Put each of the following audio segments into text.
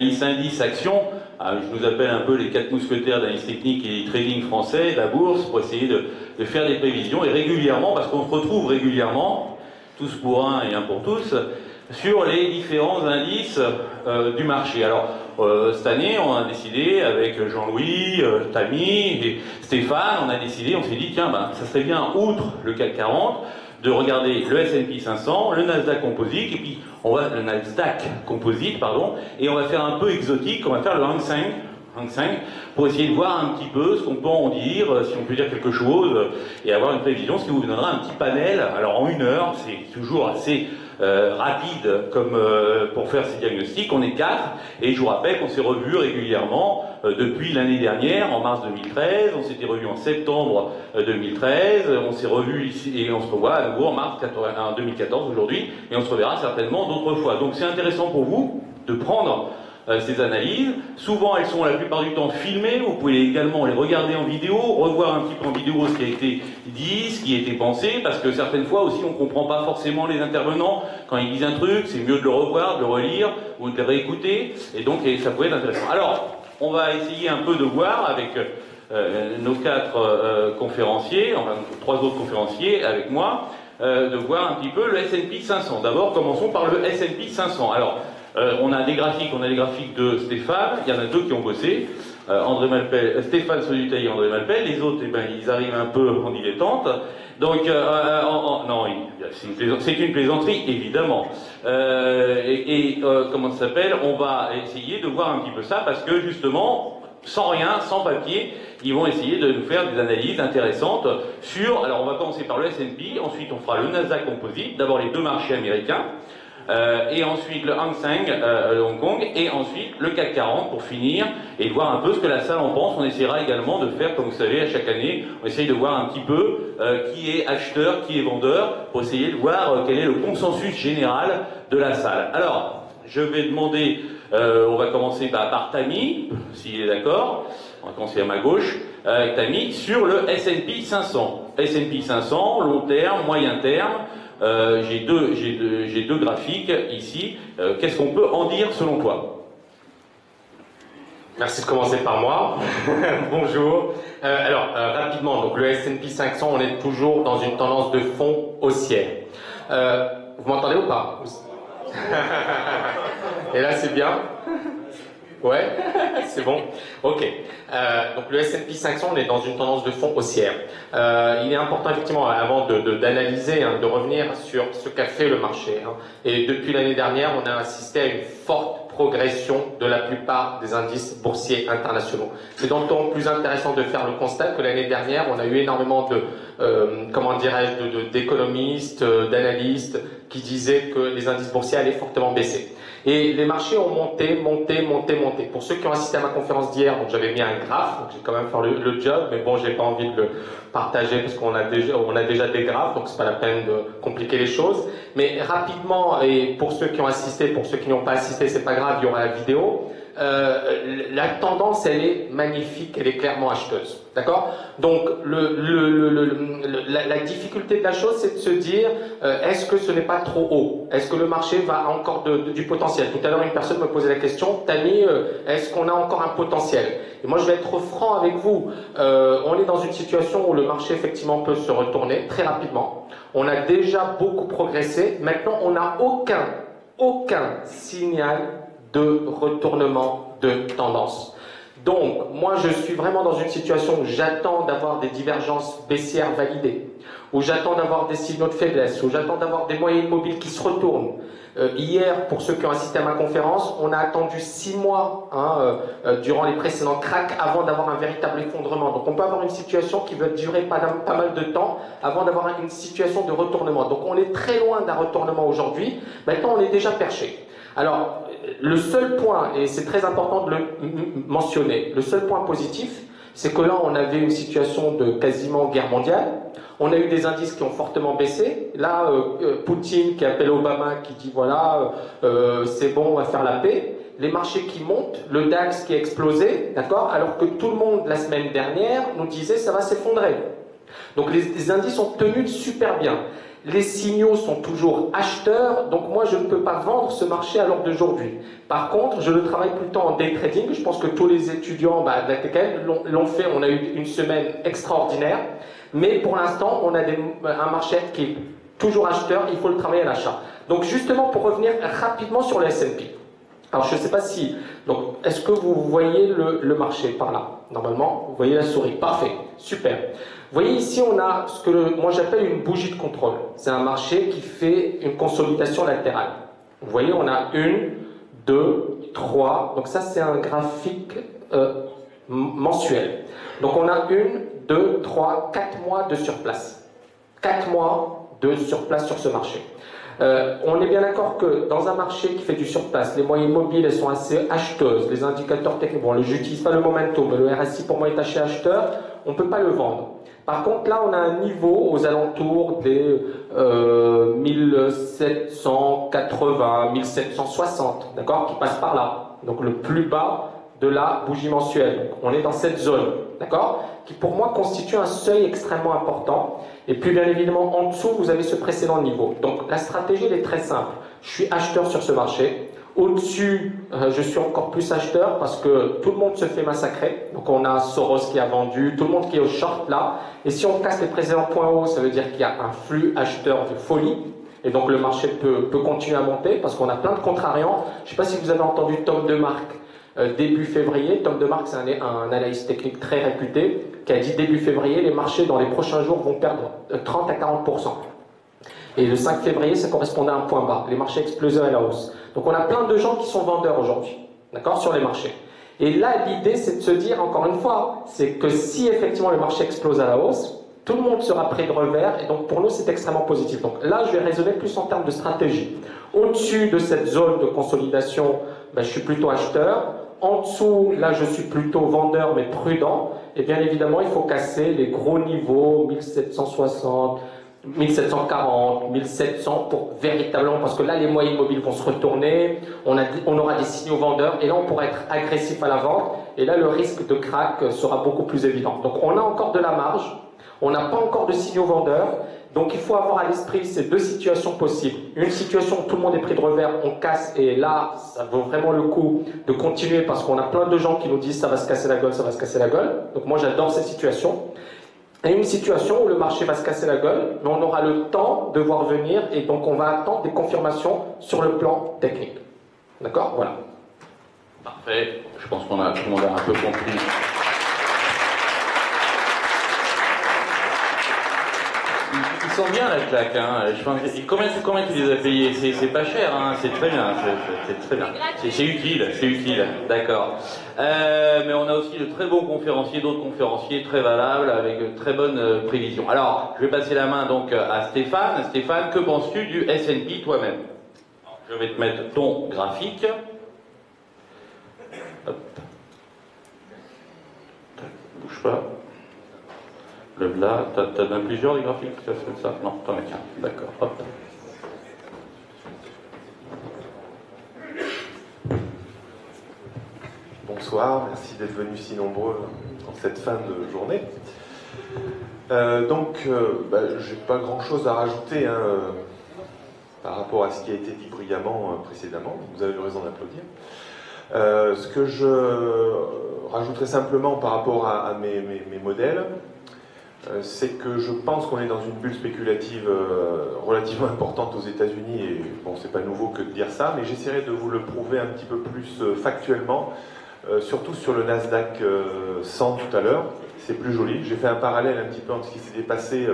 Indice action, je nous appelle un peu les 4 mousquetaires d'analyse technique et trading français, de la bourse, pour essayer de faire des prévisions, et régulièrement, parce qu'on se retrouve régulièrement, tous pour un et un pour tous, sur les différents indices du marché. Alors, cette année, on a décidé, avec Jean-Louis, Tammy et Stéphane, on s'est dit, tiens, ça serait bien, outre le CAC 40, de regarder le S&P 500, le Nasdaq Composite, et puis le Nasdaq Composite, pardon, et on va faire un peu exotique, on va faire le Hang Seng, pour essayer de voir un petit peu ce qu'on peut en dire, si on peut dire quelque chose, et avoir une prévision, ce qui vous donnera un petit panel. Alors en 1 heure, c'est toujours assez rapide comme pour faire ces diagnostics. On est 4, et je vous rappelle qu'on s'est revus régulièrement depuis l'année dernière, en mars 2013, on s'était revus en septembre 2013, on s'est revus ici, et on se revoit à nouveau en mars 2014 aujourd'hui, et on se reverra certainement d'autres fois. Donc c'est intéressant pour vous de prendre ces analyses. Souvent, elles sont la plupart du temps filmées. Vous pouvez également les regarder en vidéo, revoir un petit peu en vidéo ce qui a été dit, ce qui a été pensé, parce que certaines fois aussi, on ne comprend pas forcément les intervenants. Quand ils disent un truc, c'est mieux de le revoir, de le relire, ou de le réécouter, et donc ça pourrait être intéressant. Alors, on va essayer un peu de voir avec nos 4 conférenciers, enfin 3 autres conférenciers avec moi, de voir un petit peu le S&P 500. D'abord, commençons par le S&P 500. Alors, on a des graphiques de Stéphane, il y en a 2 qui ont bossé, André Malpel, Stéphane Sodutaille et André Malpel, les autres, ils arrivent un peu en dilettante, donc, non, c'est une plaisanterie, évidemment, comment ça s'appelle, on va essayer de voir un petit peu ça, parce que justement, sans rien, sans papier, ils vont essayer de nous faire des analyses intéressantes sur, alors on va commencer par le S&P, ensuite on fera le Nasdaq Composite, d'abord les 2 marchés américains, et ensuite le Hang Seng de Hong Kong, et ensuite le CAC 40 pour finir, et voir un peu ce que la salle en pense. On essaiera également de faire, comme vous savez, à chaque année, on essaye de voir un petit peu qui est acheteur, qui est vendeur, pour essayer de voir quel est le consensus général de la salle. Alors, je vais demander, on va commencer par Tammy, s'il est d'accord, on va commencer à ma gauche, avec Tammy, sur le S&P 500. S&P 500, long terme, moyen terme. J'ai deux graphiques ici. Qu'est-ce qu'on peut en dire selon toi? Merci de commencer par moi. Bonjour. Rapidement, donc le S&P 500, on est toujours dans une tendance de fond haussière. Vous m'entendez ou pas? Et là, c'est bien? Ouais, c'est bon. Ok. Donc le S&P 500, on est dans une tendance de fond haussière. Il est important effectivement, avant d'analyser, de revenir sur ce qu'a fait le marché. Et depuis l'année dernière, on a assisté à une forte progression de la plupart des indices boursiers internationaux. C'est d'autant plus intéressant de faire le constat que l'année dernière, on a eu énormément d'économistes, d'analystes qui disaient que les indices boursiers allaient fortement baisser. Et les marchés ont monté. Pour ceux qui ont assisté à ma conférence d'hier, donc j'avais mis un graphe, donc j'ai quand même fait le job, mais bon, j'ai pas envie de le partager parce qu'on a déjà des graphes, donc c'est pas la peine de compliquer les choses. Mais rapidement, et pour ceux qui ont assisté, pour ceux qui n'ont pas assisté, c'est pas grave, il y aura la vidéo. La tendance, elle est magnifique, elle est clairement acheteuse. D'accord? Donc, la difficulté de la chose, c'est de se dire, est-ce que ce n'est pas trop haut? Est-ce que le marché va encore du potentiel? Tout à l'heure, une personne me posait la question, Tammy, est-ce qu'on a encore un potentiel? Et moi, je vais être franc avec vous. On est dans une situation où le marché, effectivement, peut se retourner très rapidement. On a déjà beaucoup progressé. Maintenant, on n'a aucun signal de retournement de tendance. Donc, moi, je suis vraiment dans une situation où j'attends d'avoir des divergences baissières validées, où j'attends d'avoir des signaux de faiblesse, où j'attends d'avoir des moyennes mobiles qui se retournent. Hier, pour ceux qui ont assisté à ma conférence, on a attendu 6 mois durant les précédents cracks avant d'avoir un véritable effondrement. Donc, on peut avoir une situation qui va durer pas mal de temps avant d'avoir une situation de retournement. Donc, on est très loin d'un retournement aujourd'hui. Maintenant, on est déjà perché. Alors, le seul point, et c'est très important de le mentionner, le seul point positif, c'est que là, on avait une situation de quasiment guerre mondiale. On a eu des indices qui ont fortement baissé. Là, Poutine qui appelle Obama, qui dit voilà, c'est bon, on va faire la paix. Les marchés qui montent, le DAX qui a explosé, d'accord, alors que tout le monde, la semaine dernière, nous disait ça va s'effondrer. Donc les indices ont tenu super bien. Les signaux sont toujours acheteurs, donc moi je ne peux pas vendre ce marché à l'heure d'aujourd'hui. Par contre, je le travaille plutôt en day trading. Je pense que tous les étudiants de la TKL l'ont fait. On a eu une semaine extraordinaire. Mais pour l'instant, on a un marché qui est toujours acheteur. Il faut le travailler à l'achat. Donc justement, pour revenir rapidement sur le S&P. Alors je ne sais pas si... Donc, est-ce que vous voyez le marché par là? Normalement, vous voyez la souris. Parfait. Super. Vous voyez ici, on a ce que moi j'appelle une bougie de contrôle. C'est un marché qui fait une consolidation latérale. Vous voyez, on a 1, 2, 3. Donc ça, c'est un graphique mensuel. Donc on a 1, 2, 3, 4 mois de surplace. 4 mois de surplace sur ce marché. On est bien d'accord que dans un marché qui fait du surplace, les moyennes mobiles elles sont assez acheteuses, les indicateurs techniques, bon, je n'utilise pas le momentum, mais le RSI pour moi est assez acheteur, on ne peut pas le vendre. Par contre, là, on a un niveau aux alentours des 1780, 1760, d'accord, qui passe par là. Donc le plus bas de la bougie mensuelle. Donc, on est dans cette zone, d'accord, qui pour moi constitue un seuil extrêmement important. Et puis bien évidemment, en dessous, vous avez ce précédent niveau. Donc la stratégie, elle est très simple. Je suis acheteur sur ce marché. Au-dessus, je suis encore plus acheteur parce que tout le monde se fait massacrer. Donc on a Soros qui a vendu, tout le monde qui est au short là. Et si on casse les précédents points hauts, ça veut dire qu'il y a un flux acheteur de folie. Et donc le marché peut continuer à monter parce qu'on a plein de contrariants. Je ne sais pas si vous avez entendu Tom DeMark début février. Tom DeMark, c'est un analyste technique très réputé qui a dit début février, les marchés dans les prochains jours vont perdre 30 à 40%. Et le 5 février, ça correspondait à un point bas. Les marchés explosaient à la hausse. Donc on a plein de gens qui sont vendeurs aujourd'hui, d'accord, sur les marchés. Et là, l'idée, c'est de se dire, encore une fois, c'est que si effectivement le marché explose à la hausse, tout le monde sera pris de revers, et donc pour nous, c'est extrêmement positif. Donc là, je vais raisonner plus en termes de stratégie. Au-dessus de cette zone de consolidation, ben, je suis plutôt acheteur. En dessous, là, je suis plutôt vendeur, mais prudent. Et bien évidemment, il faut casser les gros niveaux, 1760, 1740, 1700 pour véritablement, parce que là les moyennes mobiles vont se retourner, on aura des signaux vendeurs et là on pourra être agressif à la vente et là le risque de crack sera beaucoup plus évident. Donc on a encore de la marge, on n'a pas encore de signaux vendeurs, donc il faut avoir à l'esprit ces deux situations possibles. Une situation où tout le monde est pris de revers, on casse et là ça vaut vraiment le coup de continuer parce qu'on a plein de gens qui nous disent ça va se casser la gueule, ça va se casser la gueule. Donc moi j'adore cette situation. Et une situation où le marché va se casser la gueule, mais on aura le temps de voir venir et donc on va attendre des confirmations sur le plan technique. D'accord? Voilà. Parfait. Je pense qu'on a, tout le monde a un peu compris. Ils sont bien la claque, hein. Je pense, combien tu les as payés? C'est pas cher, hein. C'est très bien, c'est très bien. C'est utile, d'accord. Mais on a aussi de très bons conférenciers, d'autres conférenciers très valables, avec de très bonnes prévisions. Alors, je vais passer la main donc à Stéphane. Stéphane, que penses-tu du S&P toi-même? Je vais te mettre ton graphique. Hop. Bouge pas. Là, t'as même plusieurs des graphiques, ça fait ça? Non, t'en as qu'un. D'accord, hop. Bonsoir, merci d'être venus si nombreux en cette fin de journée. J'ai pas grand-chose à rajouter par rapport à ce qui a été dit brillamment précédemment. Vous avez eu raison d'applaudir. Ce que je rajouterai simplement par rapport à mes modèles, c'est que je pense qu'on est dans une bulle spéculative relativement importante aux États-Unis, et bon, c'est pas nouveau que de dire ça, mais j'essaierai de vous le prouver un petit peu plus factuellement, surtout sur le Nasdaq 100 tout à l'heure. C'est plus joli. J'ai fait un parallèle un petit peu entre ce qui s'était passé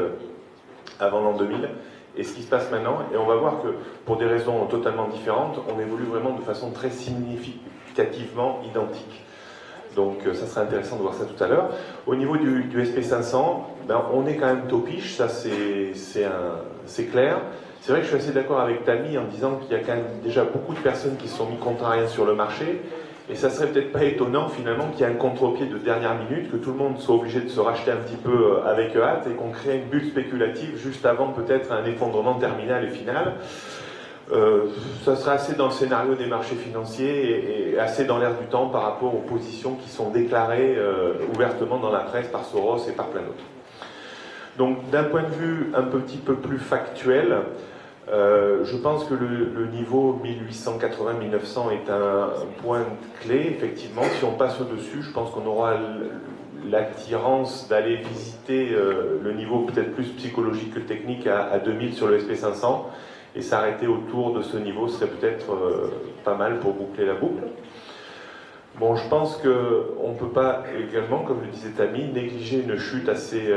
avant l'an 2000 et ce qui se passe maintenant, et on va voir que pour des raisons totalement différentes, on évolue vraiment de façon très significativement identique. Donc ça sera intéressant de voir ça tout à l'heure. Au niveau du SP500, ben, on est quand même topiche, ça c'est clair. C'est vrai que je suis assez d'accord avec Tammy en disant qu'il y a quand même déjà beaucoup de personnes qui se sont mis contrariens sur le marché, et ça serait peut-être pas étonnant finalement qu'il y ait un contre-pied de dernière minute, que tout le monde soit obligé de se racheter un petit peu avec hâte et qu'on crée une bulle spéculative juste avant peut-être un effondrement terminal et final. Ça sera assez dans le scénario des marchés financiers et assez dans l'air du temps par rapport aux positions qui sont déclarées ouvertement dans la presse par Soros et par plein d'autres. Donc d'un point de vue un petit peu plus factuel, je pense que le niveau 1880-1900 est un point clé, effectivement. Si on passe au-dessus, je pense qu'on aura l'attirance d'aller visiter le niveau peut-être plus psychologique que technique à 2000 sur le SP500, et s'arrêter autour de ce niveau serait peut-être pas mal pour boucler la boucle. Bon, je pense qu'on ne peut pas également, comme le disait Tammy, négliger une chute assez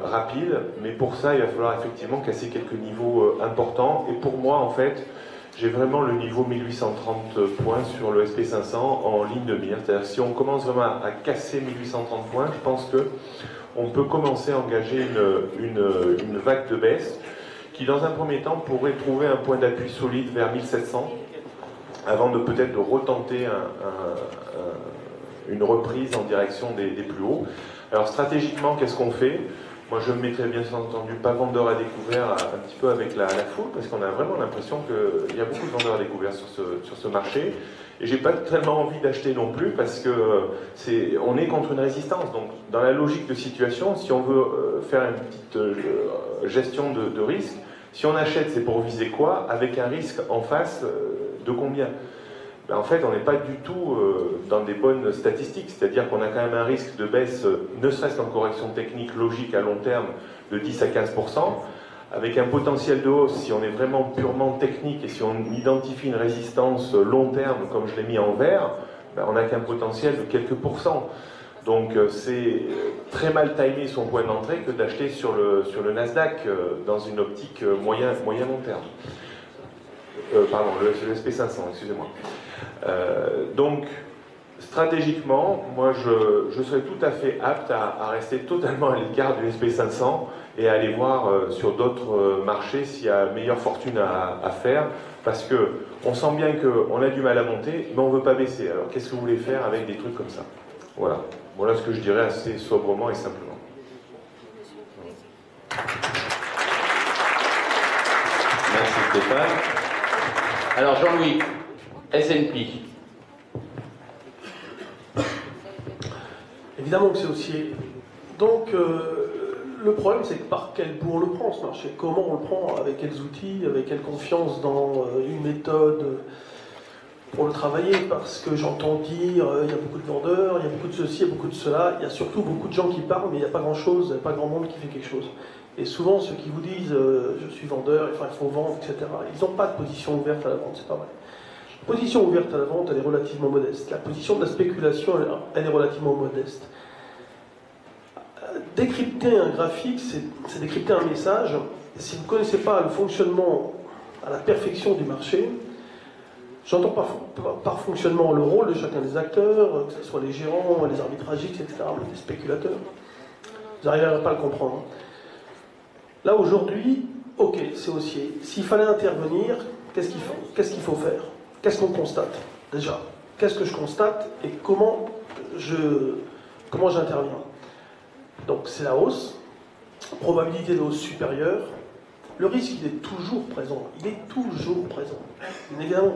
rapide, mais pour ça, il va falloir effectivement casser quelques niveaux importants. Et pour moi, en fait, j'ai vraiment le niveau 1830 points sur le SP500 en ligne de mire. C'est-à-dire que si on commence vraiment à casser 1830 points, je pense qu'on peut commencer à engager une vague de baisse qui, dans un premier temps, pourrait trouver un point d'appui solide vers 1700, avant de peut-être retenter une reprise en direction des plus hauts. Alors stratégiquement, qu'est-ce qu'on fait? Moi, je me mettrais bien entendu pas vendeur à découvert un petit peu avec la foule, parce qu'on a vraiment l'impression qu'il y a beaucoup de vendeurs à découvert sur ce marché. Et j'ai pas tellement envie d'acheter non plus, parce que on est contre une résistance. Donc, dans la logique de situation, si on veut faire une petite gestion de risque, si on achète, c'est pour viser quoi? Avec un risque en face de combien? Ben en fait, on n'est pas du tout dans des bonnes statistiques. C'est-à-dire qu'on a quand même un risque de baisse, ne serait-ce qu'en correction technique logique à long terme, de 10 à 15%, avec un potentiel de hausse, si on est vraiment purement technique et si on identifie une résistance long terme, comme je l'ai mis en vert, ben on n'a qu'un potentiel de quelques pourcents. Donc c'est très mal timé son point d'entrée que d'acheter sur le Nasdaq dans une optique moyen-long terme. Pardon, le SP500, excusez-moi. Donc, stratégiquement, moi je serais tout à fait apte à rester totalement à l'écart du SP500 et à aller voir sur d'autres marchés s'il y a meilleure fortune à faire, parce que on sent bien qu'on a du mal à monter, mais on ne veut pas baisser. Alors qu'est-ce que vous voulez faire avec des trucs comme ça? Voilà. Voilà ce que je dirais assez sobrement et simplement. Merci Stéphane. Alors Jean-Louis, S&P. Évidemment que c'est haussier. Donc le problème c'est que par quel bout on le prend ce marché? Comment on le prend? Avec quels outils? Avec quelle confiance dans une méthode pour le travailler? Parce que j'entends dire il y a beaucoup de vendeurs, il y a beaucoup de ceci, il y a beaucoup de cela. Il y a surtout beaucoup de gens qui parlent, mais il n'y a pas grand chose, il n'y a pas grand monde qui fait quelque chose. Et souvent, ceux qui vous disent je suis vendeur, enfin, il faut vendre, etc., ils n'ont pas de position ouverte à la vente, c'est pas vrai. La position ouverte à la vente, elle est relativement modeste. La position de la spéculation, elle est relativement modeste. Décrypter un graphique, c'est décrypter un message. Si vous ne connaissez pas le fonctionnement à la perfection du marché, j'entends par fonctionnement le rôle de chacun des acteurs, que ce soit les gérants, les arbitragistes, etc., les spéculateurs, vous n'arriverez pas à le comprendre. Là, aujourd'hui, ok, c'est haussier. S'il fallait intervenir, qu'est-ce qu'il faut faire? Qu'est-ce qu'on constate? Déjà, qu'est-ce que je constate et comment j'interviens? Donc, c'est la hausse, probabilité de hausse supérieure. Le risque, il est toujours présent. Il est toujours présent. Évidemment.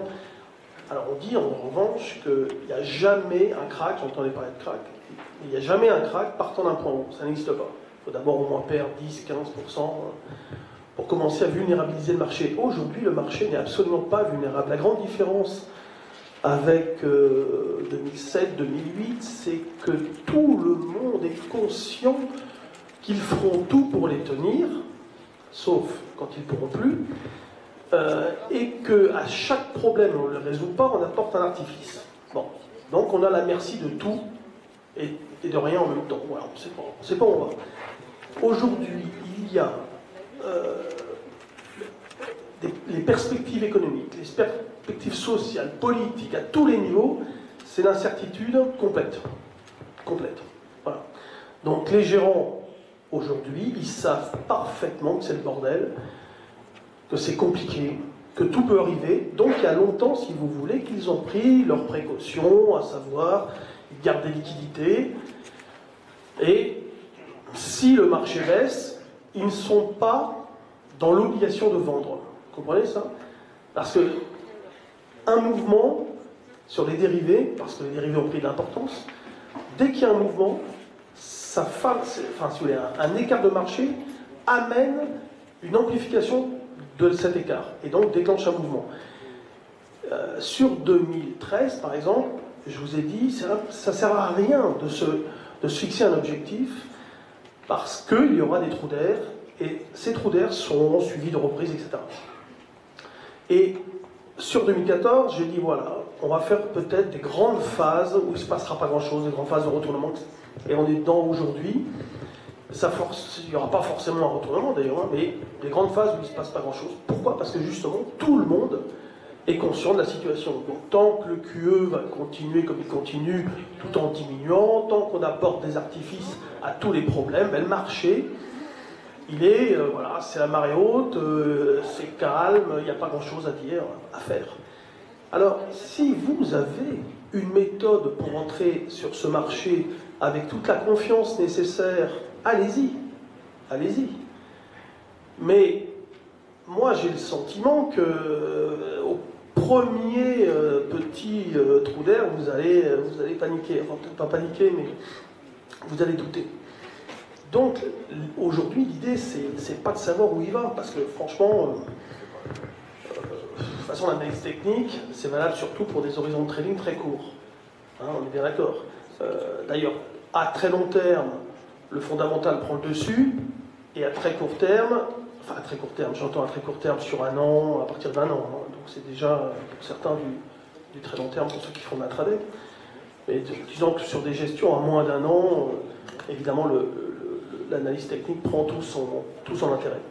Alors, on dit, en revanche, qu'il n'y a jamais un crack, j'entendais parler de crack, il n'y a jamais un crack partant d'un point haut. Ça n'existe pas. Il faut d'abord au moins perdre 10-15% pour commencer à vulnérabiliser le marché. Aujourd'hui, le marché n'est absolument pas vulnérable. La grande différence avec 2007-2008, c'est que tout le monde est conscient qu'ils feront tout pour les tenir, sauf quand ils ne pourront plus, et qu'à chaque problème, on ne le résout pas, on apporte un artifice. Bon. Donc on a la merci de tout et de rien en même temps. Voilà, on ne sait pas où on va. Aujourd'hui, il y a les perspectives économiques, les perspectives sociales, politiques, à tous les niveaux, c'est l'incertitude complète. Complète. Voilà. Donc les gérants, aujourd'hui, ils savent parfaitement que c'est le bordel, que c'est compliqué, que tout peut arriver. Donc il y a longtemps, si vous voulez, qu'ils ont pris leurs précautions, à savoir, ils gardent des liquidités, et si le marché baisse, ils ne sont pas dans l'obligation de vendre. Vous comprenez ça? Parce que un mouvement sur les dérivés, parce que les dérivés ont pris de l'importance, dès qu'il y a un mouvement, ça si vous voulez, un écart de marché amène une amplification de cet écart et donc déclenche un mouvement. Sur 2013, par exemple, je vous ai dit, ça ne sert à rien de se fixer un objectif parce qu'il y aura des trous d'air et ces trous d'air seront suivis de reprises, etc. Et sur 2014, j'ai dit voilà, on va faire peut-être des grandes phases où il ne se passera pas grand-chose, des grandes phases de retournement. Et on est dedans aujourd'hui. Il n'y aura pas forcément un retournement d'ailleurs, hein, mais des grandes phases où il ne se passe pas grand-chose. Pourquoi? Parce que justement, tout le monde est conscient de la situation. Donc tant que le QE va continuer comme il continue, tout en diminuant, tant qu'on apporte des artifices à tous les problèmes, ben, le marché, il est, voilà, c'est la marée haute, c'est calme, il n'y a pas grand-chose à dire, à faire. Alors, si vous avez une méthode pour entrer sur ce marché avec toute la confiance nécessaire, allez-y, allez-y. Mais moi, j'ai le sentiment que au premier petit trou d'air, vous allez paniquer. Enfin, peut-être pas paniquer, mais vous allez douter. Donc, aujourd'hui, l'idée, c'est pas de savoir où il va, parce que franchement, de toute façon, l'analyse technique, c'est valable surtout pour des horizons de trading très courts. Hein, on est bien d'accord. D'ailleurs, à très long terme, le fondamental prend le dessus, et à très court terme, enfin à très court terme, j'entends à très court terme sur un an, à partir d'un an, hein, donc c'est déjà pour certains du très long terme pour ceux qui font de l'intraday. Mais disons que sur des gestions à moins d'un an, évidemment l'analyse technique prend tout son intérêt.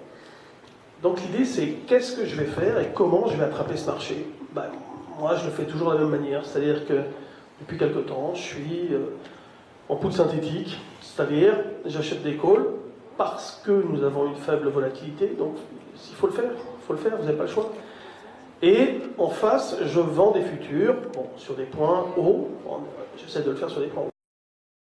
Donc l'idée c'est qu'est-ce que je vais faire et comment je vais attraper ce marché. Ben, moi je le fais toujours de la même manière, c'est-à-dire que depuis quelque temps je suis en poudre synthétique, c'est-à-dire j'achète des calls parce que nous avons une faible volatilité, donc il faut le faire, vous n'avez pas le choix. Et en face, je vends des futurs, bon, sur des points hauts, j'essaie de le faire sur des points hauts.